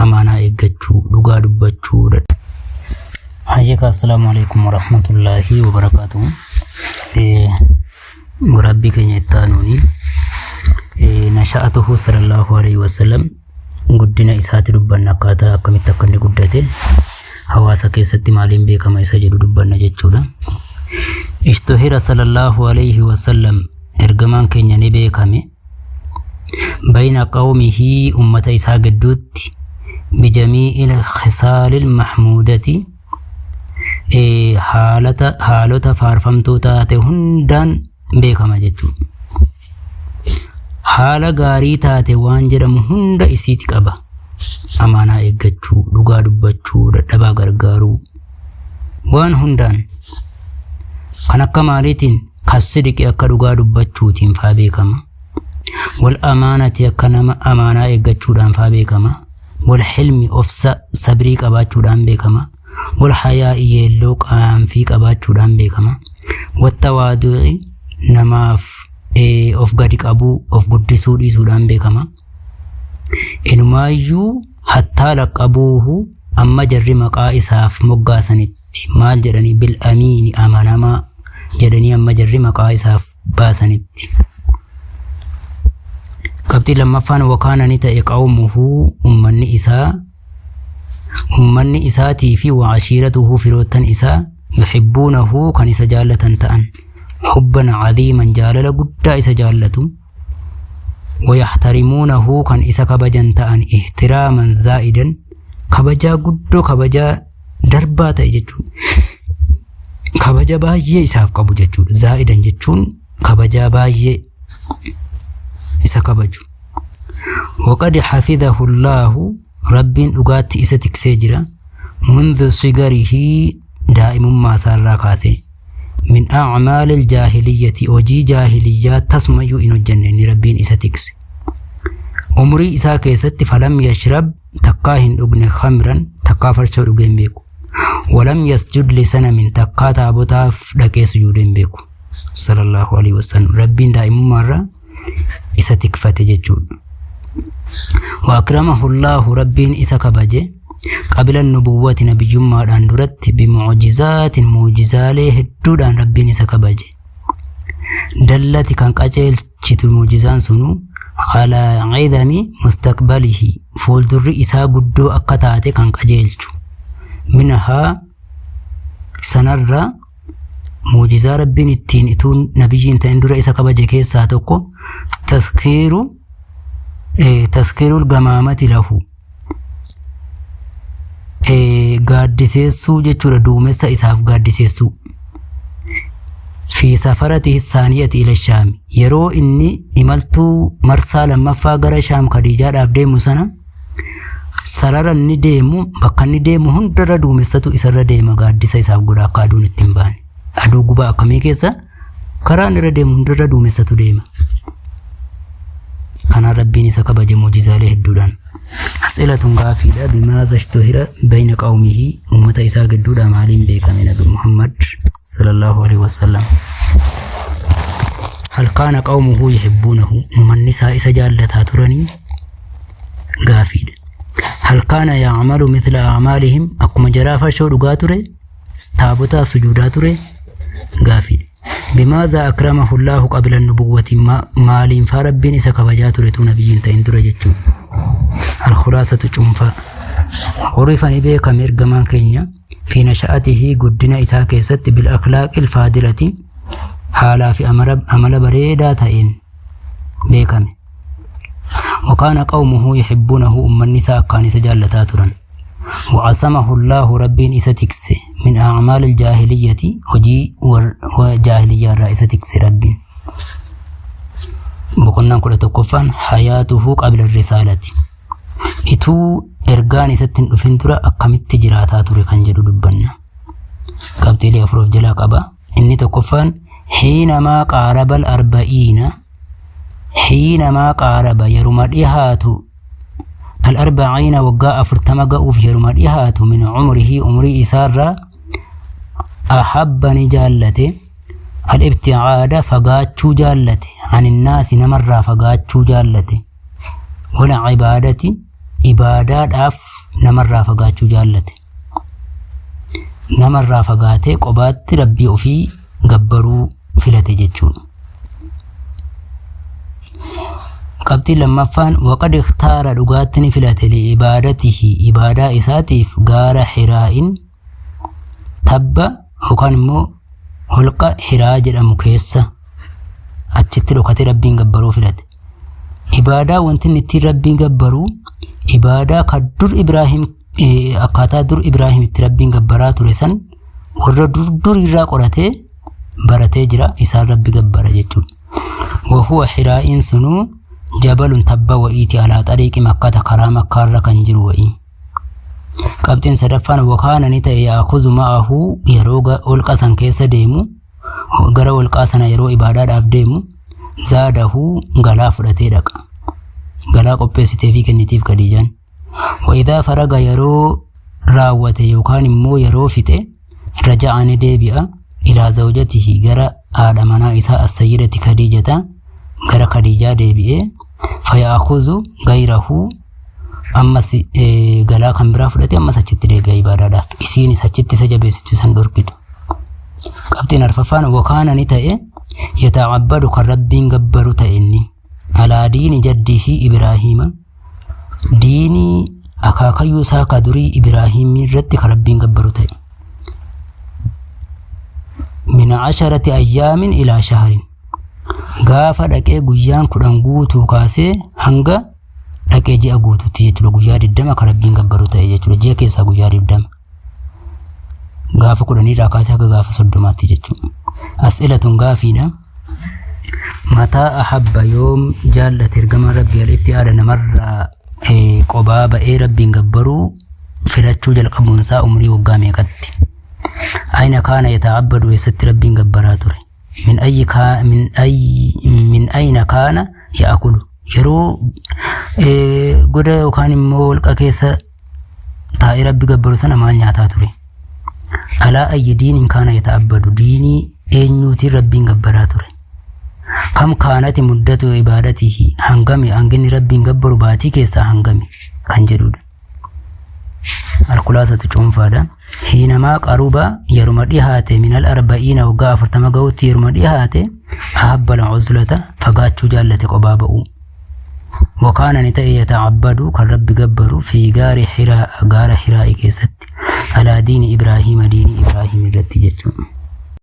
amaanaa eeggachuu, dhugaa dubbachuu. Hayyaka assalamu alaikum warahmatullahi wabarakatuh. Rabbi keenya ittaanuni nasha'atuhu sallallahu alaihi wasallam guddina isaati dubbanna akkaataa akkamitti akka inni guddate hawaasa keessatti maaliin beekama isa jedhu dubbanna jechuudha. Ishtuhira sallallahu alaihi wasallam ergamaan keenya ni beekame bayna qawmihi ummata isaa gidduutti bijami'il khisaalil mahmudati haalota faarfamtuu taate hundaan beekama jechuudha. Haala gaarii taate waan jedhamu hunda isiiti qaba. Amaanaa eeggachuu, dhugaa dubbachuu, dadhabaa gargaaruu waan hundaan kan akka maaliitiin kasidiki akka dhugaa dubbachuutiin faa beekama. Wal amaanati akka nama amaanaa eeggachuudhaan faa beekama. Wal hilmi ofsa sabrii qabaachuudhaan beekama. Wal hayaa'i yeelloo qaanfii qabaachuudhaan beekama. Wattawaadu'i namaaf of gadi qabuu, of guddisuu dhiisuudhaan beekama. Inumaayyuu hattaa laqabuuhu amma jarri maqaa isaaf moggaasanitti maal jedhanii bil amiini amanamaa jedhanii amma jarri maqaa isaaf baasanitti. Qabxii lammaffaan wakaana ni ta'e qawmuhu ummanni isaatii fi wa'ashiiratuhu firoottan isaa yuhibbuunahu kan isa jaallatan ta'an. حبا عظيما جالل قد إسا جالته ويحترمونه كان إسا كبجا تأن احتراما زائدا كبجا قد كبجا دربات يجون كبجا باية إساف كبو جتون زائدا جتون كبجا باية إسا كبجو وقد حفظه الله رب أقات إسا تكسجرا منذ صغره دائم ما صار راكاسي من أعمال الجاهلية وجي جاهليات تسميو إنو الجنة ربين إساتيكس عمري إسا كيست فلم يشرب تقاهن ابن خمرا تقا فرشو رجين بيكو ولم يسجد لسنة من تقا تابوتا لكي سجودين بيكو صلى الله عليه وسلم ربين دائم مرة إساتيك فتججون وأكرمه الله ربين إسا كبجي قبل النبوة نبي جمع اندرت بمعجزات معجزاله هدودان ربين سكبج دلت كان قجل چت المعجزان سنو على عظم مستقبله فولدر إسا قدو أقطعت كان قجل منها سنرى معجزة ربين التين اتون نبيين تندر إسا كبج كيسا توقو تذكير الغمامة له gaaddisessuu jechuudha duumessa isaaf gaaddisessuu fi safarati isaaniyati ila shaam yeroo inni imaltuu marsaa lammaffaa gara shaam khadiijaadhaaf deemu sana sarara inni deemu bakka inni deemu hundarra duumessatu isarra deema gaaddisa isaaf godha akka aduun ittiin baane aduu gubaa akkamii keessa karaan irra deemu hundarra duumessatu deema. Kana rabbiin isa kabaje mu'jizaalee hedduudhaan. As'ilatun gaafiidha bimaadha ishtuhira bayna qawmihi ummata isaa gidduudha maaliin beekame nabi Muhammad sallallahu alaihi wasallam. Hal kaana qawmuhu yuhibbuunahu ummanni isaa isa jaallataa turanii gaafiidha. Hal kaana ya'malu mithla a'maalihim akkuma jaraa farshoo dhugaa ture taabotaa sujuudaa ture gaafiidha. بماذا أكرمه الله قبل النبوة مالين فربين إسا كبجات رتون بيين تندر جتشو الخلاصة جنفا عرفني بيك مرقمان كينيا في نشأته قدنا إسا كيست بالأخلاق الفاضلة حالا في أمل بريدا تأين بيكم وكان قومه يحبونه أم النساء كان سجالتا تران وعصمه الله ربين إسا تكسي من أعمال الجاهلية وجاهلية رئيسة تكسي ربين بقولنا كل تقفان حياته قبل الرسالة إتو إرغان إساتين أفنترا أقامت تجراتات ركان جدو دبنا قبتلي أفروف جلا قبا إني تقفان حينما قارب الأربعين حينما قارب يرمديهاتو الأربعين وقاء فرتمق في يرمديهاتو من عمري إسارة أحبني جالتي الابتعاد فقاتشو جالتي عن الناس نمر فقاتشو جالتي ولا عبادتي ibaadaadhaaf namarraa fagaachuu jaallate. Namarraa fagaatee qobaatti rabbii ofii gabbaruu filate jechuudha. Qabxii lammaffaan waqad ikhtaara dhugaatti ni filate li'ibaadatihi ibaadaa isaatiif gaara Hiraa'in tabba yookaan immoo holqa Hiraa jedhamu keessa achitti dhokatee rabbiin gabbaruu filate. Ibaadaa wanti inni ittiin rabbiin gabbaruu ibaadaa kan dur Ibraahim akkaataa dur Ibraahim itti rabbiin gabbaraa ture san warra dur irraa qoratee baratee jira isaan rabbi gabbara jechuudha. Wahuwa Hiraa'in sunuu jabalun tabba wa'iiti alaa xariiqi makkata karaa makkaarra kan jiru wa'ii. Qabxiin sadaffaan wakaana ni ta'e yaakuzu ma'ahu yeroo holqa san keessa deemu gara holqaa sana yeroo ibaadaadhaaf deemu zaadahu galaa fudhatee dhaqa. Galaa qopheessitee fi kennitiif Khadiijaan. Wa'idaa faraga yeroo raawwate yookaan immoo yeroo fixe raja'a ni deebi'a ilaa zawjatihi gara haadha manaa isaa as-sayyidati Khadiijata gara Khadiijaa deebi'ee fayaakuzu gayrahu ammas galaa kan biraa fudhate ammas achitti deebi'a ibaadaadhaaf isiinis achitti isa jabeessisan dhorkitu. Qabxiin arfaffaan wakaana ni ta'e yata'abbadu kan rabbiin gabbaru ta'e inni alaa diini jaddii fi Ibraahiima diinii akaakayyuu isaa ka durii Ibraahimii irratti kan rabbiin gabbaru ta'e. Min 10 ayyaamin ilaa shahrin gaafa dhaqee guyyaan 10 guutuu kaasee hanga dhaqee ji'a guutuutti jechuudha. Guyyaa 20 kan rabbiin gabbaru ta'e jechuudha. Ji'a keessaa guyyaa 20 gaafa 10 irraa kaasee hanga gaafa 30tti jechuudha. As'ilatun gaafiidha. Mataa ahabba yoom jaallate ergama rabbii alitti aada namarraa qobaa ba'ee rabbiin gabbaruu filachuu jalqabuunsaa umrii waggaa meeqatti? Aina kaana yata'abbadu eessatti rabbiin gabbaraa ture? Min ayna kaana ya'kulu yeroo goda yookaan immoo holqa keessa taa'ee rabbi gabbaru sana maal nyaataa ture? Alaa ayyi diiniin kaana yata'abbadu diinii eenyuutiin rabbiin gabbaraa ture? Kam kaanati muddatu ibaadatihi hangami hanginni rabbiin gabbaru baatii keessaa hangami kan jedhudha. Alkulaasatu cuunfaadha. Hiinamaa qaruba yeruma dhihaate minal 40 waggaa 40 ga'utti yeruma dhihaate ahabbal uzlata fagaachuu jaallate qobaa ba'uu. Wakaana ni ta'e yata'abbadu kan rabbi gabbaru fi gaara Hiraa'i keessatti alaa diini Ibraahiima diini Ibraahim irratti jechuudha.